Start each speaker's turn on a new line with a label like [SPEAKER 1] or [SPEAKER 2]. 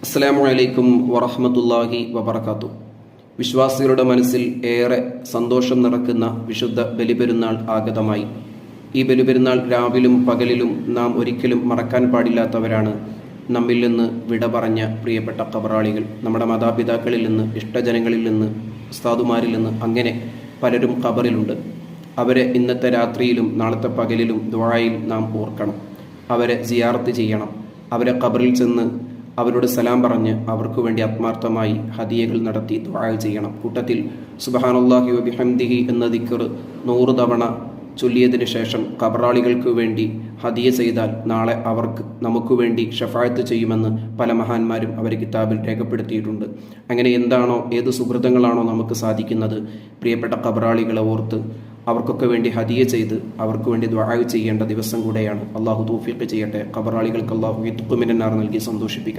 [SPEAKER 1] അസ്സലാമു അലൈക്കും വറഹ്മത്തുള്ളാഹി വബറകാതുഹു. വിശ്വാസികളുടെ മനസ്സിൽ ഏറെ സന്തോഷം നിറക്കുന്ന വിശുദ്ധ ബലിപെരുന്നാൾ ആഗതമായി. ഈ ബലിപെരുന്നാൾ രാവിലും പകലിലും നാം ഒരിക്കലും മറക്കാൻ പാടില്ലാത്തവരാണ് നമ്മിൽ നിന്ന് വിട പറഞ്ഞ പ്രിയപ്പെട്ട ഖബറാളികൾ. നമ്മുടെ മാതാപിതാക്കളിൽ നിന്ന്, ഇഷ്ടജനങ്ങളിൽ നിന്ന്, ഉസ്താദുമാരിൽ നിന്ന്, അങ്ങനെ പലരും ഖബറിലുണ്ട്. അവരെ ഇന്നത്തെ രാത്രിയിലും നാളത്തെ പകലിലും ദുആയിൽ നാം ഓർക്കണം. അവരെ സിയാറത്ത് ചെയ്യണം. അവരെ ഖബറിൽ ചെന്ന് അവരോട് സലാം പറഞ്ഞ് അവർക്ക് വേണ്ടി ആത്മാർത്ഥമായി ഹദിയകൾ നടത്തി ദുആ ചെയ്യണം. കൂട്ടത്തിൽ സുബ്ഹാനല്ലാഹി വബിഹംദിഹി എന്ന ദിക്ർ 100 തവണ ചൊല്ലിയതിനു ശേഷം ഖബറാളികൾക്ക് വേണ്ടി ഹദിയ ചെയ്താൽ നാളെ നമുക്ക് വേണ്ടി ഷഫാഅത്ത് ചെയ്യുമെന്ന് പല മഹാന്മാരും അവർ കിതാബിൽ രേഖപ്പെടുത്തിയിട്ടുണ്ട്. അങ്ങനെ എന്താണോ, ഏത് സുഹൃതങ്ങളാണോ നമുക്ക് സാധിക്കുന്നത്, പ്രിയപ്പെട്ട ഖബറാളികളെ ഓർത്ത് അവർക്കൊക്കെ വേണ്ടി ഹദിയ ചെയ്ത് അവർക്ക് വേണ്ടി ദുആ ചെയ്യേണ്ട ദിവസം കൂടെയാണ്. അള്ളാഹു തൗഫീഖ് ചെയ്യട്ടെ. ഖബറാളികൾക്ക് അള്ളാഹു ഇത്ഖ് മിനന്നാർ നൽകി സന്തോഷിപ്പിക്കട്ടെ.